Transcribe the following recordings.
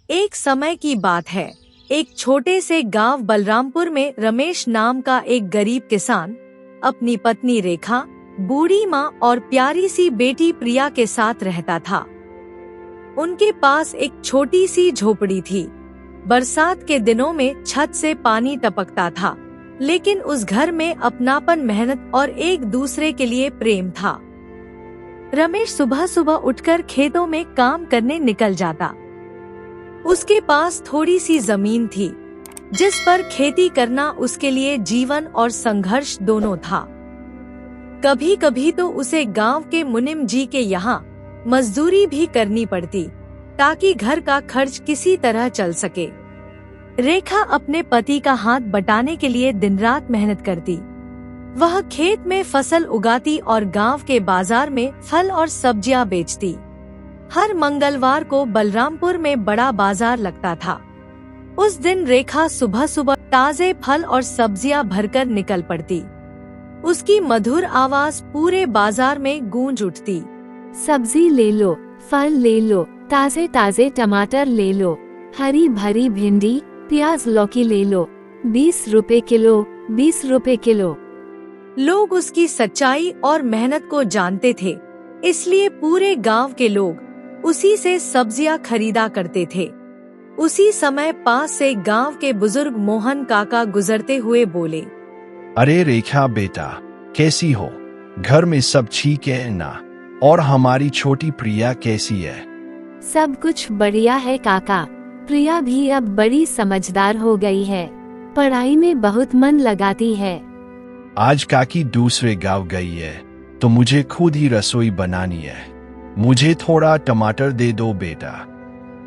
एक समय की बात है। एक छोटे से गांव बलरामपुर में रमेश नाम का एक गरीब किसान अपनी पत्नी रेखा, बूढ़ी माँ और प्यारी सी बेटी प्रिया के साथ रहता था। उनके पास एक छोटी सी झोपड़ी थी। बरसात के दिनों में छत से पानी टपकता था, लेकिन उस घर में अपनापन, मेहनत और एक दूसरे के लिए प्रेम था। रमेश सुबह सुबह उठकर खेतों में काम करने निकल जाता। उसके पास थोड़ी सी जमीन थी, जिस पर खेती करना उसके लिए जीवन और संघर्ष दोनों था। कभी कभी तो उसे गांव के मुनिम जी के यहाँ मजदूरी भी करनी पड़ती, ताकि घर का खर्च किसी तरह चल सके। रेखा अपने पति का हाथ बटाने के लिए दिन रात मेहनत करती। वह खेत में फसल उगाती और गांव के बाजार में फल और सब्जियां बेचती। हर मंगलवार को बलरामपुर में बड़ा बाजार लगता था। उस दिन रेखा सुबह सुबह ताजे फल और सब्जियां भरकर निकल पड़ती। उसकी मधुर आवाज पूरे बाजार में गूंज उठती। सब्जी ले लो, फल ले लो, ताजे ताजे टमाटर ले लो, हरी भरी भिंडी, प्याज, लौकी ले लो, 20 रुपए किलो, 20 रुपए किलो। लोग उसकी सच्चाई और मेहनत को जानते थे, इसलिए पूरे गांव के लोग उसी से सब्जियां खरीदा करते थे। उसी समय पास से गांव के बुजुर्ग मोहन काका गुजरते हुए बोले, अरे रेखा बेटा, कैसी हो? घर में सब ठीक है ना? और हमारी छोटी प्रिया कैसी है? सब कुछ बढ़िया है काका। प्रिया भी अब बड़ी समझदार हो गई है, पढ़ाई में बहुत मन लगाती है। आज काकी दूसरे गांव गई है, तो मुझे खुद ही रसोई बनानी है। मुझे थोड़ा टमाटर दे दो बेटा।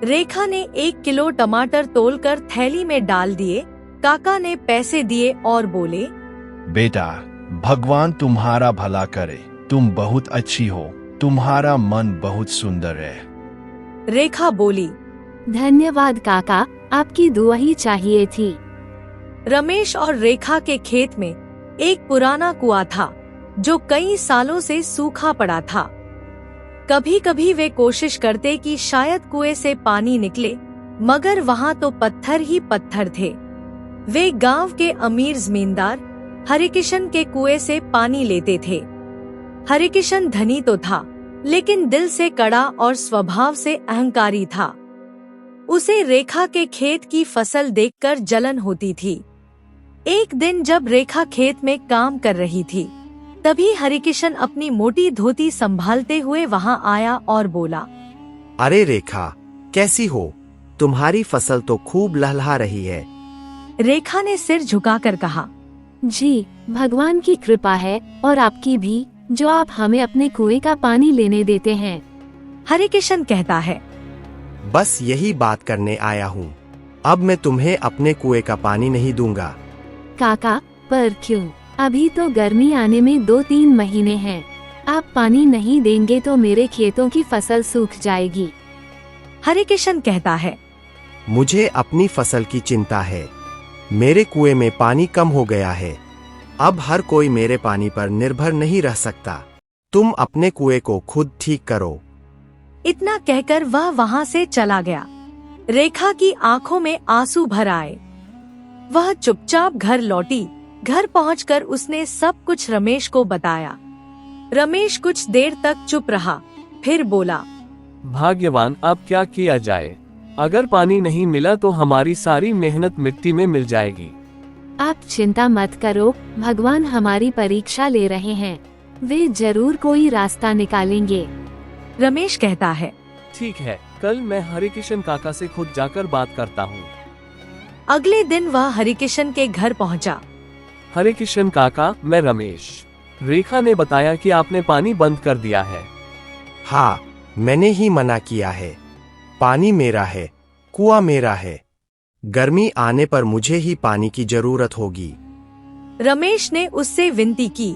रेखा ने 1 किलो टमाटर तोलकर थैली में डाल दिए। काका ने पैसे दिए और बोले, बेटा, भगवान तुम्हारा भला करे। तुम बहुत अच्छी हो, तुम्हारा मन बहुत सुंदर है। रेखा बोली, धन्यवाद काका, आपकी दुआ ही चाहिए थी। रमेश और रेखा के खेत में एक पुराना कुआं था, जो कई सालों से सूखा पड़ा था। कभी कभी वे कोशिश करते कि शायद कुएं से पानी निकले, मगर वहाँ तो पत्थर ही पत्थर थे। वे गांव के अमीर जमींदार हरिकिशन के कुएं से पानी लेते थे। हरिकिशन धनी तो था, लेकिन दिल से कड़ा और स्वभाव से अहंकारी था। उसे रेखा के खेत की फसल देखकर जलन होती थी। एक दिन जब रेखा खेत में काम कर रही थी, तभी हरिकिशन अपनी मोटी धोती संभालते हुए वहां आया और बोला, अरे रेखा, कैसी हो? तुम्हारी फसल तो खूब लहलहा रही है। रेखा ने सिर झुकाकर कहा, जी, भगवान की कृपा है और आपकी भी, जो आप हमें अपने कुएं का पानी लेने देते हैं। हरिकिशन कहता है, बस यही बात करने आया हूँ। अब मैं तुम्हें अपने कुएं का पानी नहीं दूंगा। काका, पर क्यों? अभी तो गर्मी आने में 2-3 महीने हैं। आप पानी नहीं देंगे तो मेरे खेतों की फसल सूख जाएगी। हरिकिशन कहता है, मुझे अपनी फसल की चिंता है। मेरे कुएं में पानी कम हो गया है। अब हर कोई मेरे पानी पर निर्भर नहीं रह सकता। तुम अपने कुएं को खुद ठीक करो। इतना कहकर वह वहां से चला गया। रेखा की आंखों में आंसू भर आए। वह चुपचाप घर लौटी। घर पहुंचकर उसने सब कुछ रमेश को बताया। रमेश कुछ देर तक चुप रहा, फिर बोला, भाग्यवान, अब क्या किया जाए? अगर पानी नहीं मिला तो हमारी सारी मेहनत मिट्टी में मिल जाएगी। आप चिंता मत करो, भगवान हमारी परीक्षा ले रहे हैं। वे जरूर कोई रास्ता निकालेंगे। रमेश कहता है, ठीक है, कल मैं हरिकिशन काका से खुद जाकर बात करता हूँ। अगले दिन वह हरिकिशन के घर पहुँचा। हरिकिशन काका, मैं रमेश। रेखा ने बताया कि आपने पानी बंद कर दिया है। हाँ, मैंने ही मना किया है। पानी मेरा है, कुआं मेरा है। गर्मी आने पर मुझे ही पानी की जरूरत होगी। रमेश ने उससे विनती की,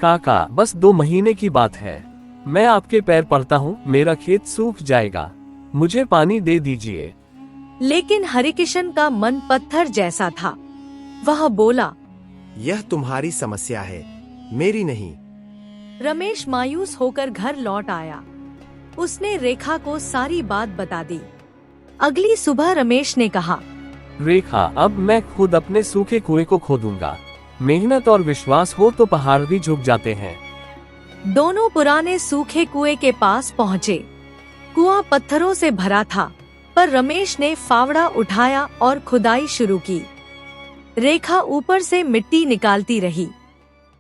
काका, बस 2 महीने की बात है। मैं आपके पैर पड़ता हूँ, मेरा खेत सूख जाएगा। मुझे पानी दे दीजिए। लेकिन हरिकिशन का मन पत्थर जैसा था। वह बोला, यह तुम्हारी समस्या है, मेरी नहीं। रमेश मायूस होकर घर लौट आया। उसने रेखा को सारी बात बता दी। अगली सुबह रमेश ने कहा, रेखा, अब मैं खुद अपने सूखे कुएं को खोदूंगा। मेहनत और विश्वास हो तो पहाड़ भी झुक जाते हैं। दोनों पुराने सूखे कुएं के पास पहुँचे। कुआं पत्थरों से भरा था, पर रमेश ने फावड़ा उठाया और खुदाई शुरू की। रेखा ऊपर से मिट्टी निकालती रही।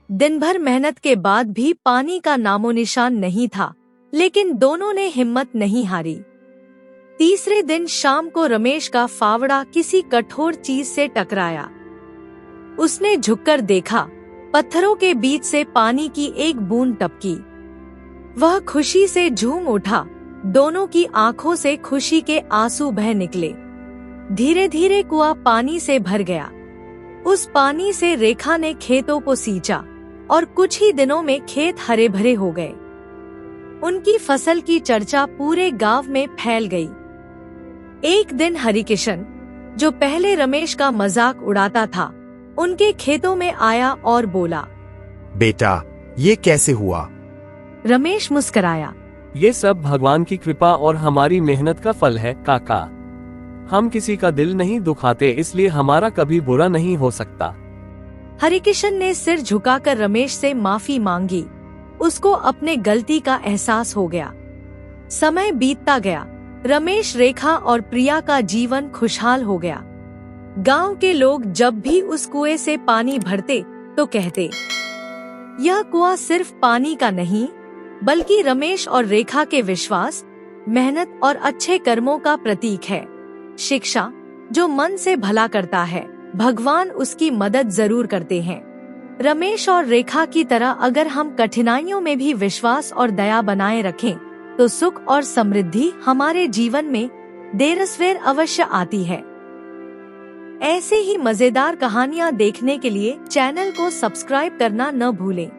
दिन भर मेहनत के बाद भी पानी का नामो निशान नहीं था, लेकिन दोनों ने हिम्मत नहीं हारी। तीसरे दिन शाम को रमेश का फावड़ा किसी कठोर चीज से टकराया। उसने झुककर देखा, पत्थरों के बीच से पानी की एक बूंद टपकी। वह खुशी से झूम उठा। दोनों की आंखों से खुशी के आंसू बह निकले। धीरे धीरे कुआं पानी से भर गया। उस पानी से रेखा ने खेतों को सींचा और कुछ ही दिनों में खेत हरे भरे हो गए। उनकी फसल की चर्चा पूरे गांव में फैल गई। एक दिन हरिकिशन, जो पहले रमेश का मजाक उड़ाता था, उनके खेतों में आया और बोला, बेटा, ये कैसे हुआ? रमेश मुस्कराया। ये सब भगवान की कृपा और हमारी मेहनत का फल है काका। हम किसी का दिल नहीं दुखाते, इसलिए हमारा कभी बुरा नहीं हो सकता। हरिकिशन ने सिर झुकाकर रमेश से माफी मांगी। उसको अपने गलती का एहसास हो गया। समय बीतता गया। रमेश, रेखा और प्रिया का जीवन खुशहाल हो गया। गांव के लोग जब भी उस कुएं से पानी भरते तो कहते, यह कुआं सिर्फ पानी का नहीं, बल्कि रमेश और रेखा के विश्वास, मेहनत और अच्छे कर्मों का प्रतीक है। शिक्षा, जो मन से भला करता है, भगवान उसकी मदद जरूर करते हैं। रमेश और रेखा की तरह अगर हम कठिनाइयों में भी विश्वास और दया बनाए रखें, तो सुख और समृद्धि हमारे जीवन में देर सवेर अवश्य आती है। ऐसे ही मजेदार कहानियाँ देखने के लिए चैनल को सब्सक्राइब करना न भूलें।